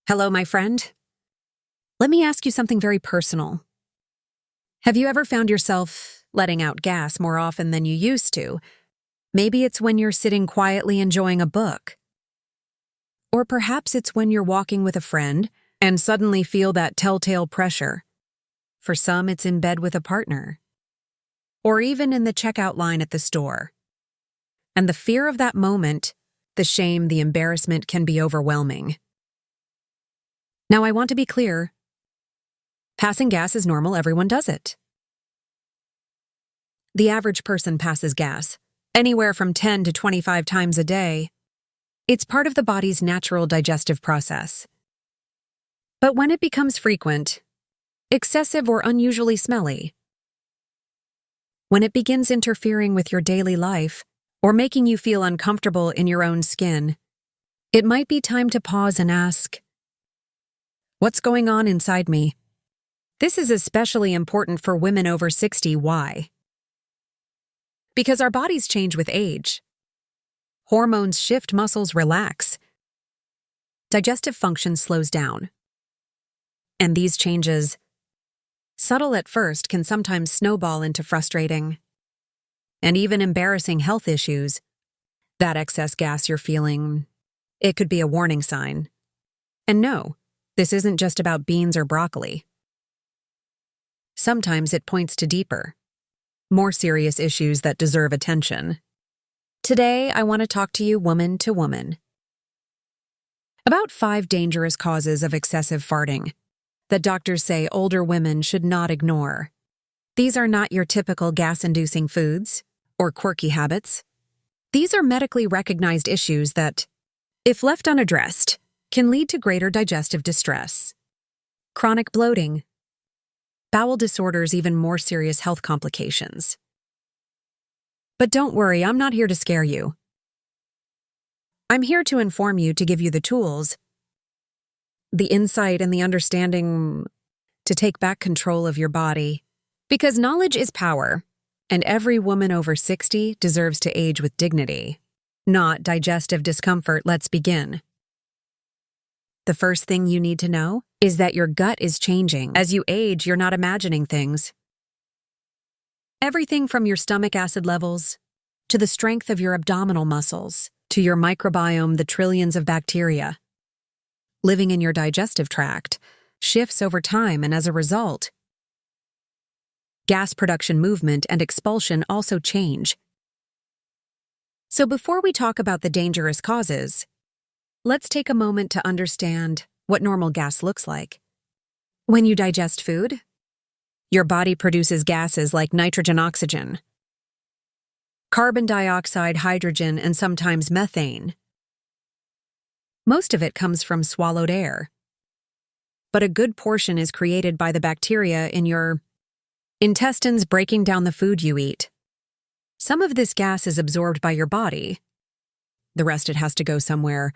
Hello, my friend. Let me ask you something very personal. Have you ever found yourself letting out gas more often than you used to? Maybe it's when you're sitting quietly enjoying a book. Or perhaps it's when you're walking with a friend and suddenly feel that telltale pressure. For some, it's in bed with a partner. Or even in the checkout line at the store. And the fear of that moment, the shame, the embarrassment can be overwhelming. Now, I want to be clear. Passing gas is normal, everyone does it. The average person passes gas, anywhere from 10 to 25 times a day. It's part of the body's natural digestive process. But when it becomes frequent, excessive or unusually smelly, when it begins interfering with your daily life or making you feel uncomfortable in your own skin, it might be time to pause and ask, what's going on inside me? This is especially important for women over 60. Why? Because our bodies change with age. Hormones shift, muscles relax. Digestive function slows down. And these changes, subtle at first, can sometimes snowball into frustrating and even embarrassing health issues. That excess gas you're feeling, it could be a warning sign. And no, this isn't just about beans or broccoli. Sometimes it points to deeper, more serious issues that deserve attention. Today, I want to talk to you woman to woman about 5 dangerous causes of excessive farting that doctors say older women should not ignore. These are not your typical gas-inducing foods or quirky habits. These are medically recognized issues that, if left unaddressed, can lead to greater digestive distress, chronic bloating, bowel disorders, even more serious health complications. But don't worry, I'm not here to scare you. I'm here to inform you, to give you the tools, the insight, and the understanding to take back control of your body. Because knowledge is power, and every woman over 60 deserves to age with dignity, not digestive discomfort. Let's begin. The first thing you need to know is that your gut is changing. As you age, you're not imagining things. Everything from your stomach acid levels, to the strength of your abdominal muscles, to your microbiome, the trillions of bacteria living in your digestive tract, shifts over time, and as a result, gas production, movement, and expulsion also change. So before we talk about the dangerous causes, let's take a moment to understand what normal gas looks like. When you digest food, your body produces gases like nitrogen, oxygen, carbon dioxide, hydrogen, and sometimes methane. Most of it comes from swallowed air, but a good portion is created by the bacteria in your intestines breaking down the food you eat. Some of this gas is absorbed by your body. The rest, it has to go somewhere.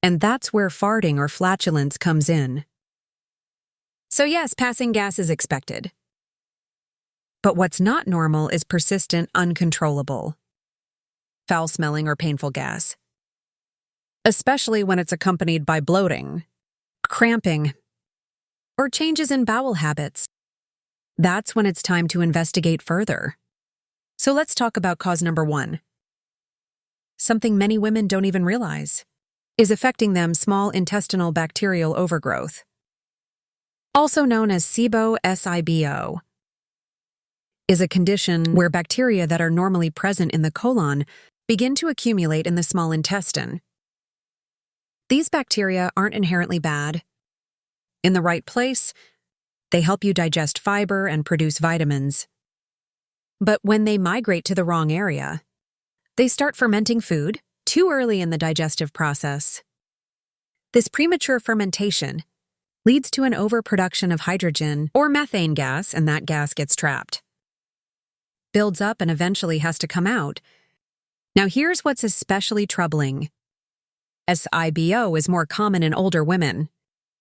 And that's where farting or flatulence comes in. So yes, passing gas is expected. But what's not normal is persistent, uncontrollable, foul-smelling or painful gas. Especially when it's accompanied by bloating, cramping, or changes in bowel habits. That's when it's time to investigate further. So let's talk about cause number 1. Something many women don't even realize is affecting them: small intestinal bacterial overgrowth, also known as SIBO, is a condition where bacteria that are normally present in the colon begin to accumulate in the small intestine. These bacteria aren't inherently bad. In the right place, they help you digest fiber and produce vitamins. But when they migrate to the wrong area, they start fermenting food too early in the digestive process. This premature fermentation leads to an overproduction of hydrogen or methane gas, and that gas gets trapped, builds up, and eventually has to come out. Now here's what's especially troubling. SIBO is more common in older women,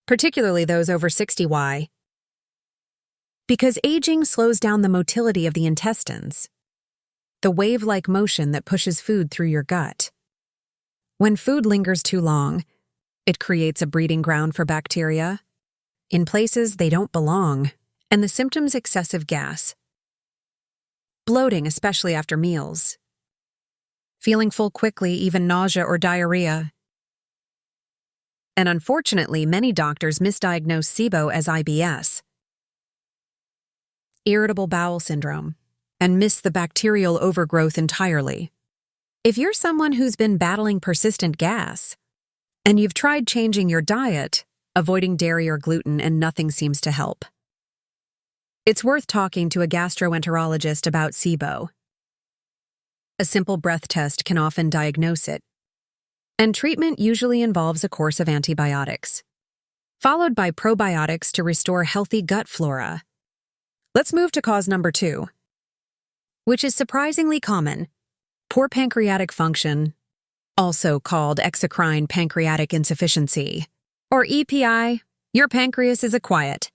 particularly those over 60. Why? Because aging slows down the motility of the intestines, the wave-like motion that pushes food through your gut. When food lingers too long, It creates a breeding ground for bacteria in places they don't belong, and the symptoms excessive gas, bloating, especially after meals, feeling full quickly, even nausea or diarrhea. And unfortunately, many doctors misdiagnose SIBO as IBS, irritable bowel syndrome, and miss the bacterial overgrowth entirely. If you're someone who's been battling persistent gas, and you've tried changing your diet, avoiding dairy or gluten, and nothing seems to help, it's worth talking to a gastroenterologist about SIBO. A simple breath test can often diagnose it, and treatment usually involves a course of antibiotics, followed by probiotics to restore healthy gut flora. Let's move to cause number 2, which is surprisingly common: poor pancreatic function, also called exocrine pancreatic insufficiency, or EPI. Your pancreas is a quiet,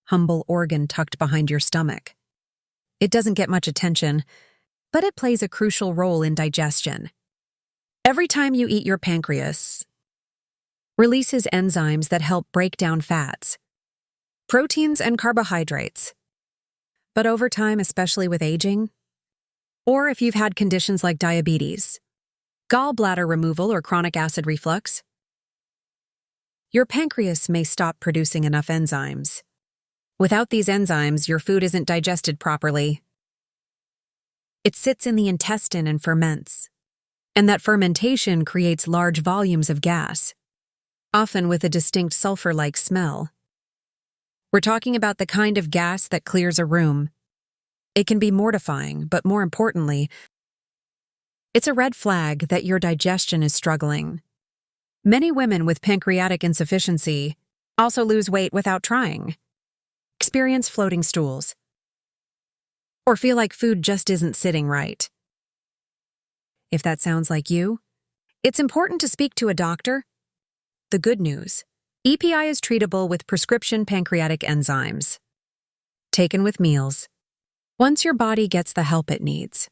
humble organ tucked behind your stomach. It doesn't get much attention, but it plays a crucial role in digestion. Every time you eat, your pancreas releases enzymes that help break down fats, proteins, and carbohydrates. But over time, especially with aging, or if you've had conditions like diabetes, gallbladder removal, or chronic acid reflux, your pancreas may stop producing enough enzymes. Without these enzymes, your food isn't digested properly. It sits in the intestine and ferments, and that fermentation creates large volumes of gas, often with a distinct sulfur-like smell. We're talking about the kind of gas that clears a room. It can be mortifying, but more importantly, it's a red flag that your digestion is struggling. Many women with pancreatic insufficiency also lose weight without trying, experience floating stools, or feel like food just isn't sitting right. If that sounds like you, it's important to speak to a doctor. The good news: EPI is treatable with prescription pancreatic enzymes, taken with meals. Once your body gets the help it needs,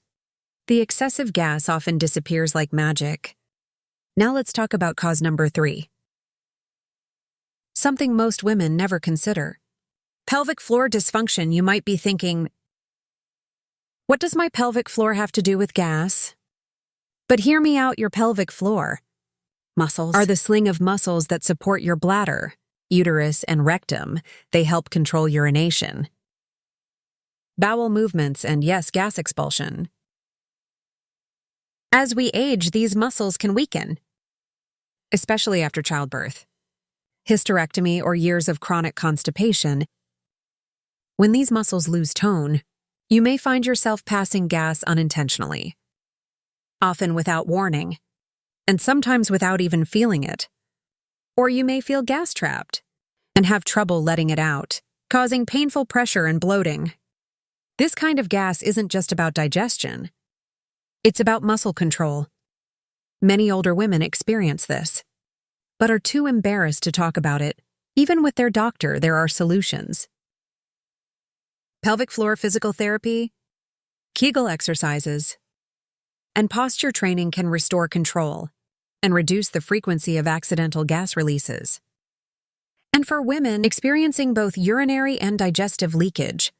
the excessive gas often disappears like magic. Now let's talk about cause number 3. Something most women never consider: pelvic floor dysfunction. You might be thinking, what does my pelvic floor have to do with gas? But hear me out. Your pelvic floor muscles are the sling of muscles that support your bladder, uterus, and rectum. They help control urination, bowel movements, and yes, gas expulsion. As we age, these muscles can weaken, especially after childbirth, hysterectomy, or years of chronic constipation. When these muscles lose tone, you may find yourself passing gas unintentionally, often without warning, and sometimes without even feeling it. Or you may feel gas trapped and have trouble letting it out, causing painful pressure and bloating. This kind of gas isn't just about digestion. It's about muscle control. Many older women experience this, but are too embarrassed to talk about it. Even with their doctor, there are solutions. Pelvic floor physical therapy, Kegel exercises, and posture training can restore control and reduce the frequency of accidental gas releases. And for women experiencing both urinary and digestive leakage,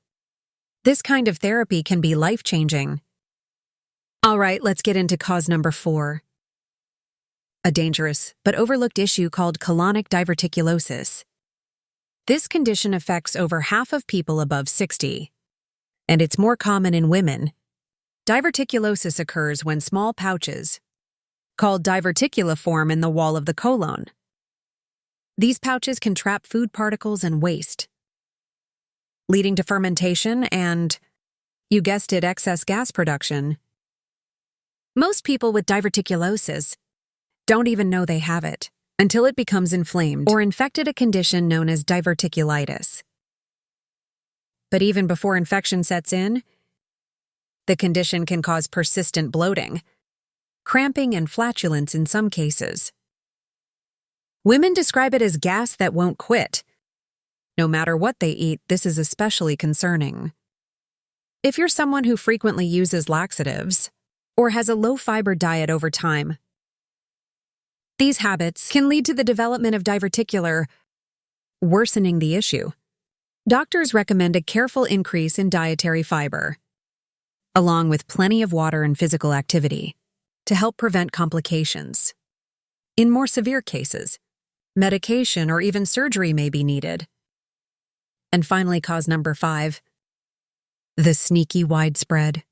this kind of therapy can be life-changing. All right, let's get into cause number 4. A dangerous but overlooked issue called colonic diverticulosis. This condition affects over half of people above 60, and it's more common in women. Diverticulosis occurs when small pouches, called diverticula, form in the wall of the colon. These pouches can trap food particles and waste, leading to fermentation and, you guessed it, excess gas production. Most people with diverticulosis don't even know they have it until it becomes inflamed or infected, a condition known as diverticulitis. But even before infection sets in, the condition can cause persistent bloating, cramping, and flatulence in some cases. Women describe it as gas that won't quit. No matter what they eat, this is especially concerning. If you're someone who frequently uses laxatives or has a low-fiber diet over time, These habits can lead to the development of diverticular, worsening the issue. Doctors recommend a careful increase in dietary fiber, along with plenty of water and physical activity, to help prevent complications. In more severe cases, medication or even surgery may be needed. And finally, cause number 5, the sneaky, widespread,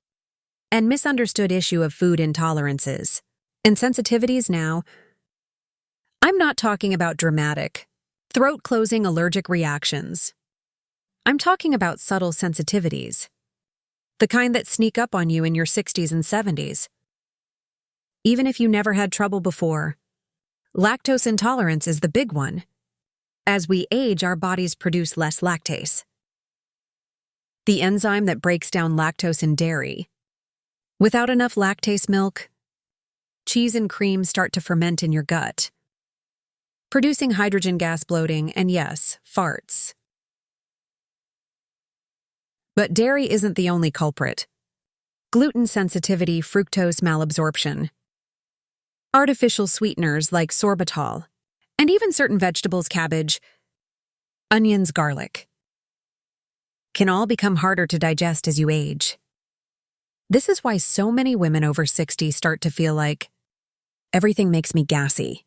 and misunderstood issue of food intolerances and sensitivities. Now, I'm not talking about dramatic, throat-closing allergic reactions. I'm talking about subtle sensitivities, the kind that sneak up on you in your 60s and 70s. Even if you never had trouble before, lactose intolerance is the big one. As we age, our bodies produce less lactase, the enzyme that breaks down lactose in dairy. Without enough lactase milk, cheese and cream start to ferment in your gut, producing hydrogen gas, bloating, and yes, farts. But dairy isn't the only culprit. Gluten sensitivity, fructose malabsorption, artificial sweeteners like sorbitol, and even certain vegetables, cabbage, onions, garlic, can all become harder to digest as you age. This is why so many women over 60 start to feel like, everything makes me gassy.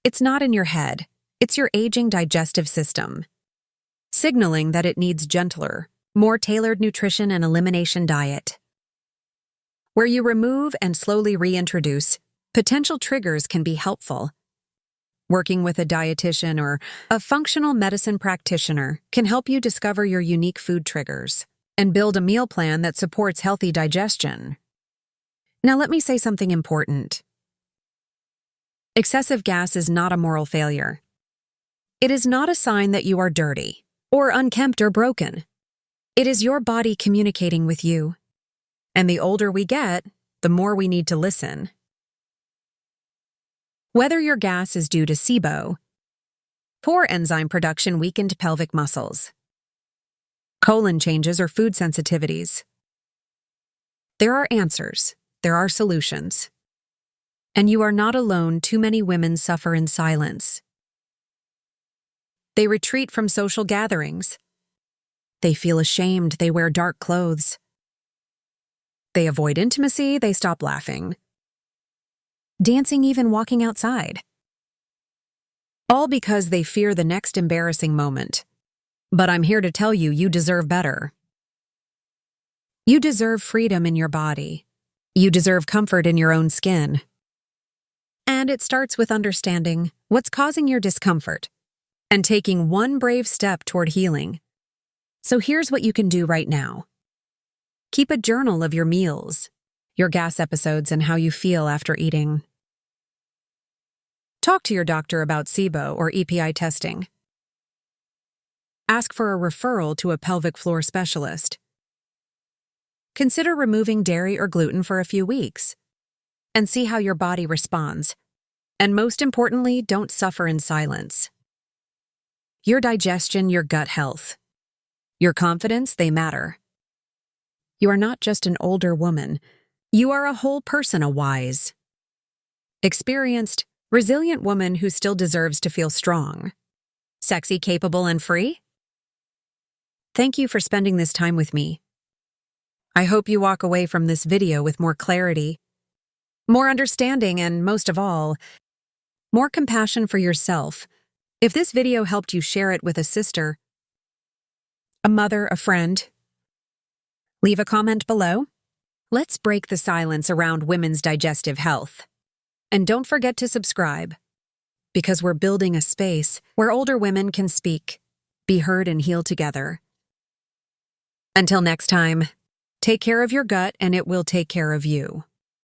It's not in your head, it's your aging digestive system, signaling that it needs gentler, more tailored nutrition and elimination diet. Where you remove and slowly reintroduce, potential triggers can be helpful. Working with a dietitian or a functional medicine practitioner can help you discover your unique food triggers and build a meal plan that supports healthy digestion. Now let me say something important. Excessive gas is not a moral failure. It is not a sign that you are dirty or unkempt or broken. It is your body communicating with you. And the older we get, the more we need to listen. Whether your gas is due to SIBO, poor enzyme production, weakened pelvic muscles, colon changes, or food sensitivities, there are answers, there are solutions. And you are not alone. Too many women suffer in silence. They retreat from social gatherings. They feel ashamed. They wear dark clothes. They avoid intimacy. They stop laughing, dancing, even walking outside. All because they fear the next embarrassing moment. But I'm here to tell you, you deserve better. You deserve freedom in your body. You deserve comfort in your own skin. And it starts with understanding what's causing your discomfort and taking one brave step toward healing. So here's what you can do right now. Keep a journal of your meals, your gas episodes, and how you feel after eating. Talk to your doctor about SIBO or EPI testing. Ask for a referral to a pelvic floor specialist. Consider removing dairy or gluten for a few weeks and see how your body responds. And most importantly, don't suffer in silence. Your digestion, your gut health, your confidence, they matter. You are not just an older woman. You are a whole person, a wise, experienced, resilient woman who still deserves to feel strong, sexy, capable, and free. Thank you for spending this time with me. I hope you walk away from this video with more clarity, more understanding, and most of all, more compassion for yourself. If this video helped you, share it with a sister, a mother, a friend. Leave a comment below. Let's break the silence around women's digestive health. And don't forget to subscribe, because we're building a space where older women can speak, be heard, and heal together. Until next time, take care of your gut and it will take care of you.